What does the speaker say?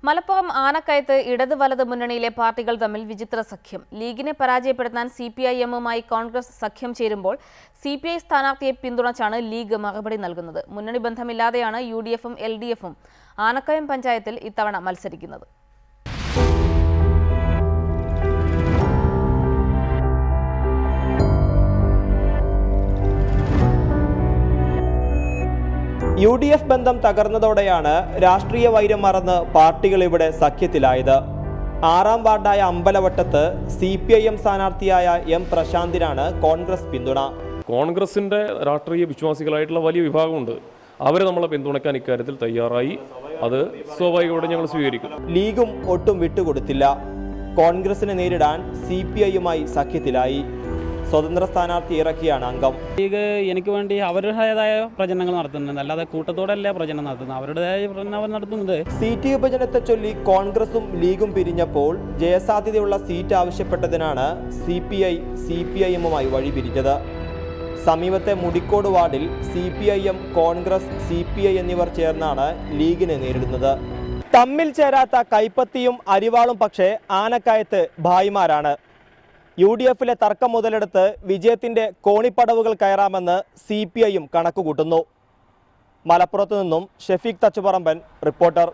മലപ്പുറം ആനക്കയത്ത് ഇടത് വലത് മുന്നണിയിലെ പാർട്ടികൾ തമ്മിൽ വിചിത്ര സഖ്യം. ലീഗിനെ പരാജയപ്പെടുത്താൻ സിപിഐഎമ്മുമായി കോൺഗ്രസ് സഖ്യം ചേരുമ്പോൾ സിപിഐ സ്ഥാനാർത്ഥിയെ പിന്തുണച്ചാണ് ലീഗ് മറുപടി നൽകുന്നത്. മുന്നണി ബന്ധമില്ലാതെയാണ് യുഡിഎഫും എൽഡിഎഫും ആനക്കയം പഞ്ചായത്തിൽ ഇത്തവണ മത്സരിക്കുന്നത്. UDF ബന്ധം തകർന്നതോടെയാണ് രാഷ്ട്രീയ വൈരം മറന്ന് പാർട്ടികൾ ഇവിടെ സഖ്യത്തിലായത്. 6ാം വാർഡായ അമ്പലവട്ടത്ത് CPIM സ്ഥാനാർത്ഥിയായ M പ്രശാന്തിനാണ് കോൺഗ്രസ് പിന്തുണ. കോൺഗ്രസിന്റെ രാഷ്ട്രീയ വിശ്വാസികളായിട്ടുള്ള വലിയ വിഭാഗമുണ്ട്. അവരെ നമ്മളെ പിന്തുണയ്ക്കാൻ ഇക്കാര്യത്തിൽ തയ്യാറായി. അത് സ്വാഭാവികമായിട്ട് ഞങ്ങൾ സ്വീകരിക്കും. ലീഗും ഒട്ടും വിട്ടുകൊടുത്തില്ല. കോൺഗ്രസിനെ നേരിടാൻ CPIയുമായി സഖ്യത്തിലായി. സ്വതന്ത്ര സ്ഥാനാർത്ഥി ഇറക്കിയാണ് അംഗം. ലീഗ് എനിക്ക് വേണ്ടി അവരുടേതായ പ്രചരണങ്ങൾ നടത്തുന്നുണ്ട്, അല്ലാതെ കൂട്ടത്തോടല്ല പ്രചരണം നടത്തുന്നത്. അവരുടേതായ പ്രചരണം അവർ നടത്തുന്നത്. സീറ്റ് വിഭജനത്തെ ചൊല്ലി കോൺഗ്രസും ലീഗും പിരിഞ്ഞപ്പോൾ ജയസാധ്യതയുള്ള സീറ്റ് ആവശ്യപ്പെട്ടതിനാണ് CPIയുമായി വഴിപിരിഞ്ഞത്. സമീപത്തെ മുടിക്കോട് വാർഡിൽ CPIM, കോൺഗ്രസ്, CPI എന്നിവർ ചേർന്നാണ് ലീഗിനെ നേരിടുന്നത്. തമ്മിൽ ചേരാത്ത കൈപ്പത്തിയും അരിവാളും പക്ഷേ ആനക്കയത്ത് ഭായിമാരാണ്. UDFിലെ തർക്കം മുതലെടുത്ത് വിജയത്തിന്റെ കോണിപ്പടവുകൾ കയറാമെന്ന് CPIയും കണക്കുകൂട്ടുന്നു. മലപ്പുറത്തു നിന്നും ഷെഫീഖ് തച്ചുപറമ്പൻ, റിപ്പോർട്ടർ.